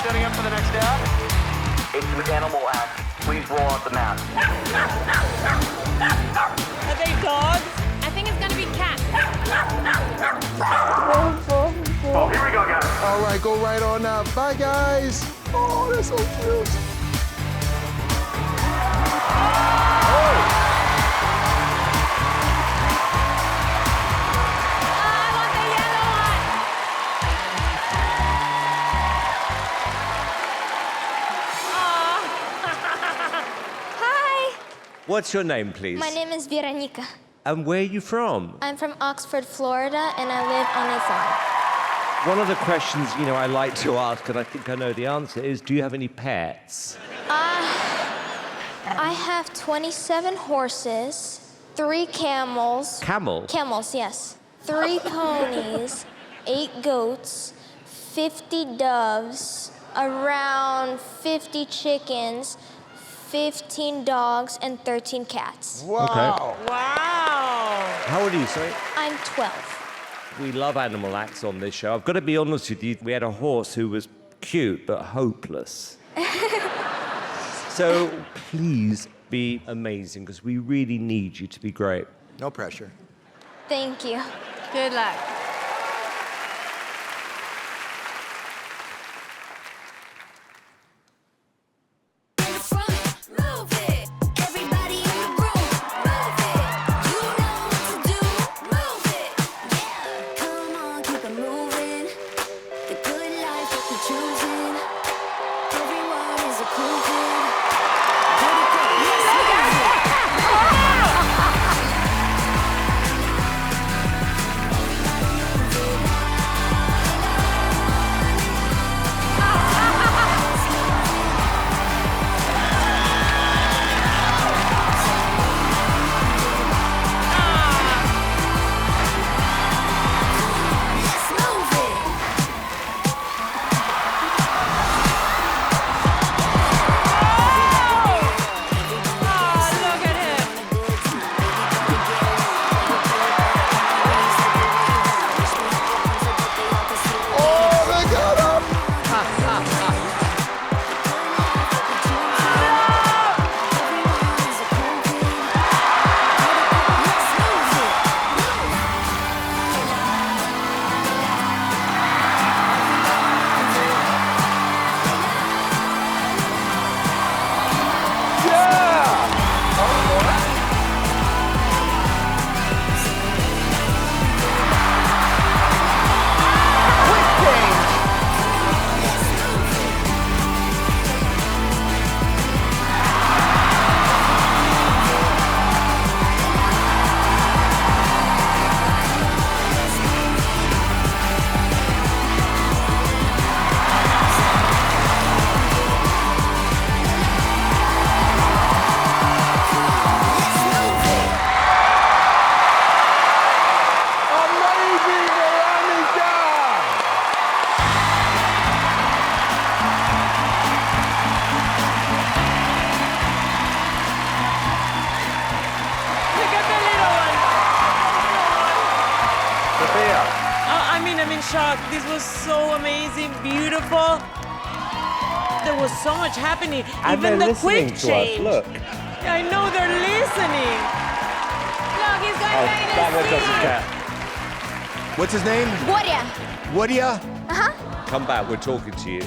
tuning in for the next hour. It's an animal act. Please roll out the map. Are they dogs? I think it's gonna be cats. Oh, here we go, guys. All right, go right on out. Bye, guys. Oh, they're so cute. What's your name, please? My name is Veronica. And where are you from? I'm from Oxford, Florida, and I live on a farm. One of the questions, I like to ask, and I think I know the answer, is do you have any pets? I have 27 horses, 3 camels. Camel? Camels, yes. 3 ponies, 8 goats, 50 doves, around 50 chickens, 15 dogs, and 13 cats. Wow. Okay. Wow. How old are you, sorry? I'm 12. We love animal acts on this show. I've got to be honest with you, we had a horse who was cute but hopeless. So please be amazing, because we really need you to be great. No pressure. Thank you. Good luck. I'm in shock. This was so amazing, beautiful. There was so much happening. And even they're the quick listening to us, change. look. I know they're listening. Look, he's going Oh, behind that the one doesn't scenes. care. What's his name? Боря. Woodia? Come back, we're talking to you.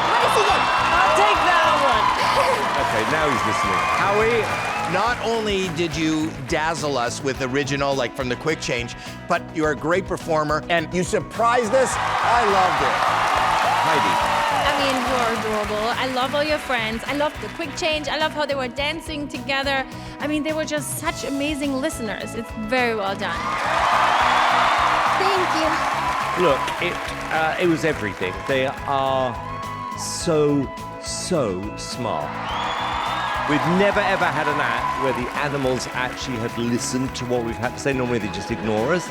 What is he doing? I'll take that one. Okay, now he's listening. Howie, Not only did you dazzle us with original, like from the quick change, but you're a great performer and you surprised us. I loved it. Heidi. I mean, you're adorable. I love all your friends. I love the quick change. I love how they were dancing together. I mean, they were just such amazing listeners. It's very well done. Thank you. Look, it was everything. They are so smart. We've never ever had an act where the animals actually have listened to what we've had to say. Normally they just ignore us.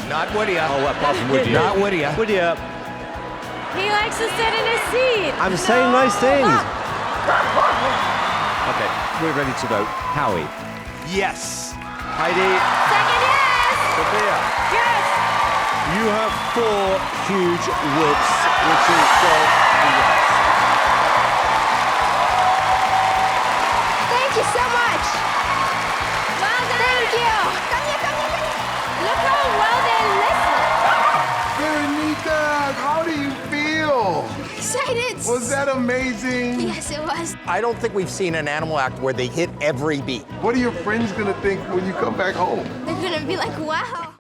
Not Woodia. Oh, apart from Woodia. Not Woodia. Woodia, He likes to sit in his seat. I'm saying nice things. Okay, we're ready to vote. Howie. Yes. Heidi. Second yes. Sophia. Yes. You have 4 huge whoops, which is the yes. Thank you so much. Well done. Thank you. Come here, come here, come here. Look how well they listen. Veronica, how do you feel? Excited. Was that amazing? Yes, it was. I don't think we've seen an animal act where they hit every beat. What are your friends gonna think when you come back home? They're gonna be like, wow.